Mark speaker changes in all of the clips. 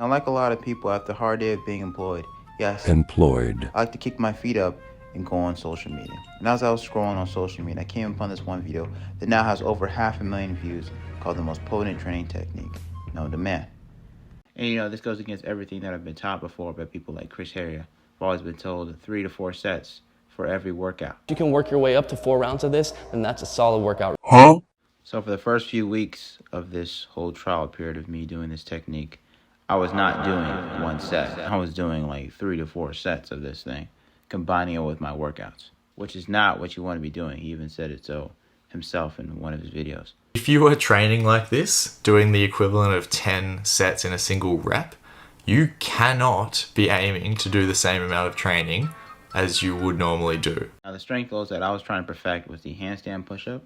Speaker 1: Now, like a lot of people, after a hard day of being employed, yes,
Speaker 2: employed,
Speaker 1: I like to kick my feet up and go on social media. And as I was scrolling on social media, I came upon this one video that now has over 500,000 views called the most potent training technique known to man. And you know, this goes against everything that I've been taught before by people like Chris Harrier. I've always been told 3 to 4 sets for every workout.
Speaker 3: If you can work your way up to 4 rounds of this, then that's a solid workout.
Speaker 2: huh?
Speaker 1: So for the first few weeks of this whole trial period of me doing this technique, I was not doing 1 set. I was doing like 3 to 4 sets of this thing, combining it with my workouts, which is not what you want to be doing. He even said it so himself in one of his videos.
Speaker 4: If you were training like this, doing the equivalent of 10 sets in a single rep, you cannot be aiming to do the same amount of training as you would normally do.
Speaker 1: Now the strength goals that I was trying to perfect was the handstand push-up,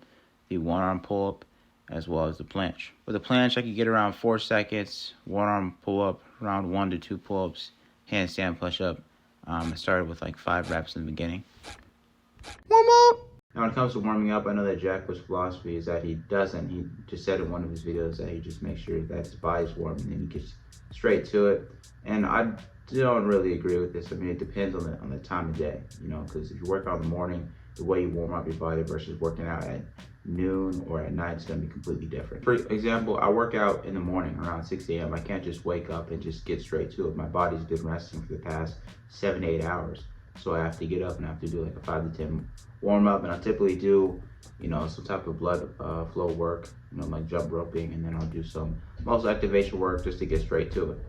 Speaker 1: the one-arm pull-up, as well as the planche. With the planche, I could get around 4 seconds, one-arm pull-up, around 1 to 2 pull-ups, handstand push-up. I started with like 5 reps in the beginning. Warm up! Now when it comes to warming up, I know that Jack's philosophy is that he just said in one of his videos that he just makes sure that his body's warm and then he gets straight to it. And I don't really agree with this. I mean, it depends on the time of day, you know, because if you work out in the morning, the way you warm up your body versus working out at noon or at night is going to be completely different. For example, I work out in the morning around 6 a.m. I can't just wake up and just get straight to it. My body's been resting for the past 7 to 8 hours. So I have to get up and I have to do like a 5 to 10 warm up. And I typically do, you know, some type of blood flow work, you know, like jump roping, and then I'll do some muscle activation work just to get straight to it.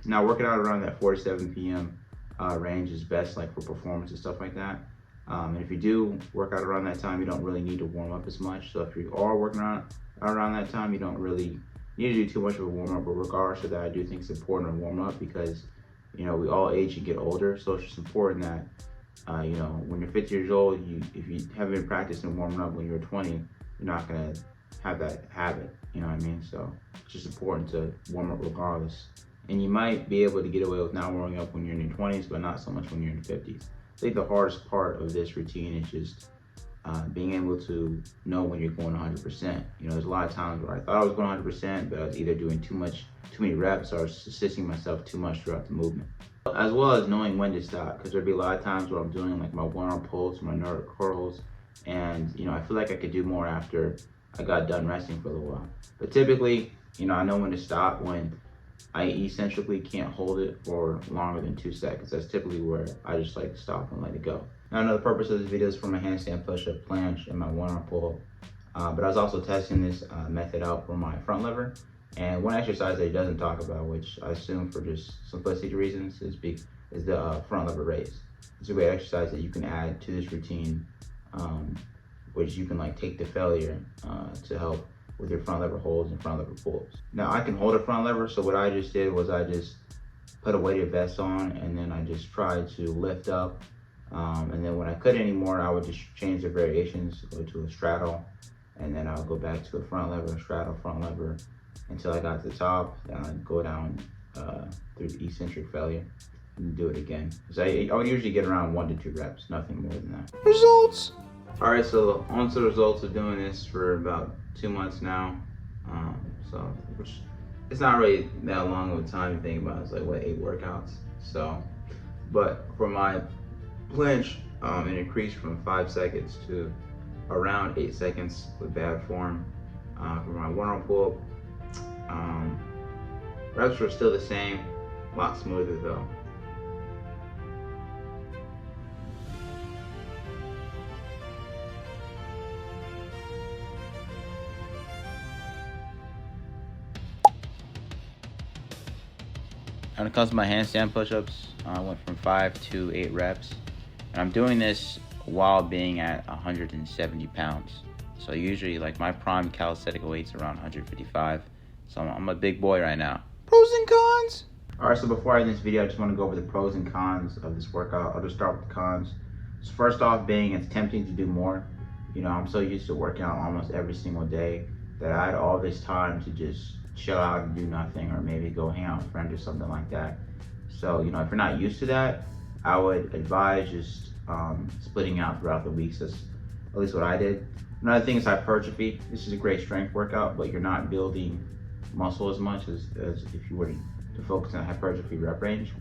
Speaker 1: Now working out around that 4 to 7 p.m. Range is best, like for performance and stuff like that. And if you do work out around that time, you don't really need to warm up as much. So if you are working out around that time, you don't really need to do too much of a warm up. But regardless of that, I do think it's important to warm up because, you know, we all age and get older. So it's just important that, you know, when you're 50 years old, if you haven't been practicing warming up when you're 20, you're not gonna have that habit, you know what I mean? So it's just important to warm up regardless. And you might be able to get away with not warming up when you're in your 20s, but not so much when you're in your 50s. I think the hardest part of this routine is just being able to know when you're going 100%. You know, there's a lot of times where I thought I was going 100%, but I was either doing too many reps, or I was assisting myself too much throughout the movement. As well as knowing when to stop, because there'd be a lot of times where I'm doing like my one-arm pulls, my Nordic curls, and you know, I feel like I could do more after I got done resting for a little while. But typically, you know, I know when to stop when I essentially can't hold it for longer than 2 seconds. That's typically where I just like to stop and let it go. Now, I know the purpose of this video is for my handstand push-up, planche, and my one-arm pull-up. But I was also testing this method out for my front lever. And one exercise that he doesn't talk about, which I assume for just simplicity reasons, is the front lever raise. It's a great exercise that you can add to this routine, which you can like take to failure to help with your front lever holds and front lever pulls. Now I can hold a front lever, so what I just did was I just put a weighted vest on, and then I just tried to lift up. And then when I couldn't anymore, I would just change the variations, go to a straddle, and then I'll go back to a front lever, straddle, front lever, until I got to the top. Then I'd go down through the eccentric failure and do it again. So I would usually get around 1 to 2 reps, nothing more than that. Results! All right, so on to the results of doing this for about 2 months now. Which it's not really that long of a time to think about. It's like, what, 8 workouts? So, but for my planche, it increased from 5 seconds to around 8 seconds with bad form. For my one-arm pull-up, reps were still the same, a lot smoother though. When it comes to my handstand push-ups, I went from 5 to 8 reps. And I'm doing this while being at 170 pounds. So usually like my prime calisthenic weight's around 155. So I'm a big boy right now. Pros and cons? All right, so before I end this video, I just want to go over the pros and cons of this workout. I'll just start with the cons. So first off, it's tempting to do more. You know, I'm so used to working out almost every single day that I had all this time to just chill out and do nothing, or maybe go hang out with friends or something like that. So, you know, if you're not used to that, I would advise just splitting out throughout the weeks. That's at least what I did. Another thing is hypertrophy. This is a great strength workout, but you're not building muscle as much as if you were to to focus on hypertrophy rep range.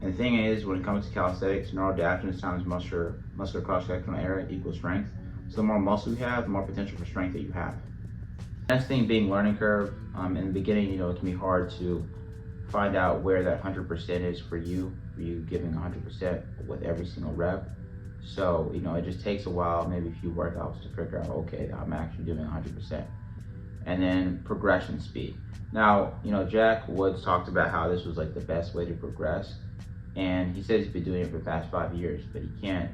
Speaker 1: And the thing is, when it comes to calisthenics, neural adaptation times muscular cross-sectional area equals strength. So the more muscle you have, the more potential for strength that you have. Next thing being learning curve. In the beginning, it can be hard to find out where that 100% is for you giving 100% with every single rep. So, it just takes a while, maybe a few workouts to figure out, okay, I'm actually doing 100%. And then progression speed. Now, Jack Woods talked about how this was like the best way to progress. And he says he's been doing it for the past 5 years, but he can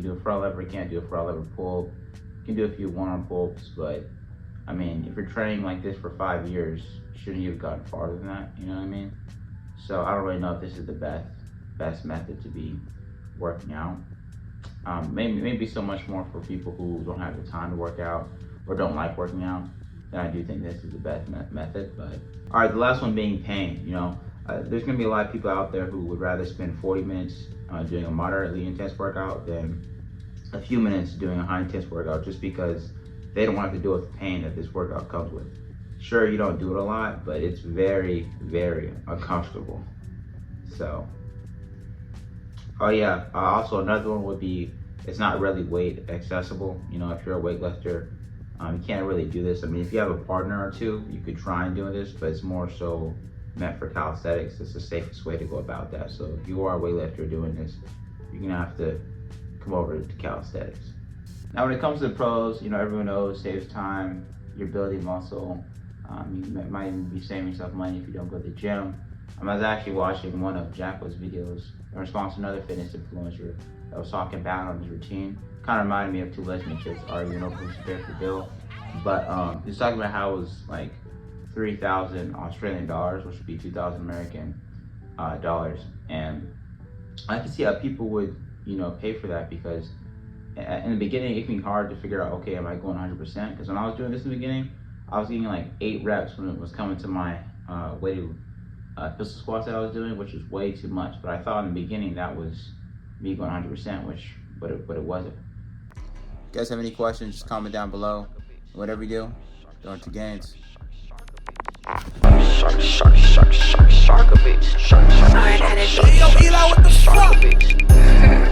Speaker 1: do a front lever, he can't do a front lever pull. He can do a few one-arm pull-ups, but I mean, if you're training like this for 5 years, shouldn't you have gotten farther than that? You know what I mean? So I don't really know if this is the best method to be working out. Maybe so much more for people who don't have the time to work out or don't like working out. Then I do think this is the best method. But all right, the last one being pain. There's gonna be a lot of people out there who would rather spend 40 minutes doing a moderately intense workout than a few minutes doing a high intense workout, just because they don't want to deal with the pain that this workout comes with. Sure, you don't do it a lot, but it's very, very uncomfortable. So, oh yeah, also another one would be, it's not really weight accessible. If you're a weightlifter, you can't really do this. I mean, if you have a partner or two, you could try and do this, but it's more so meant for calisthenics. It's the safest way to go about that. So if you are a weightlifter doing this, you're gonna have to come over to calisthenics. Now when it comes to the pros, everyone knows saves time, you're building muscle. You might even be saving yourself money if you don't go to the gym. I was actually watching one of Jacko's videos in response to another fitness influencer that was talking about on his routine. Kind of reminded me of two lesbian chicks arguing over who's fair for bill. But he was talking about how it was like 3,000 Australian dollars, which would be 2,000 American dollars. And I can see how people would, pay for that, because in the beginning, it can be hard to figure out, okay, am I going 100%? Because when I was doing this in the beginning, I was getting like 8 reps when it was coming to my weighted pistol squats that I was doing, which was way too much. But I thought in the beginning that was me going 100%, but it wasn't. If you guys have any questions, just comment down below. Whatever you do, don't to gains.
Speaker 2: Shark a bitch. Shark a bitch.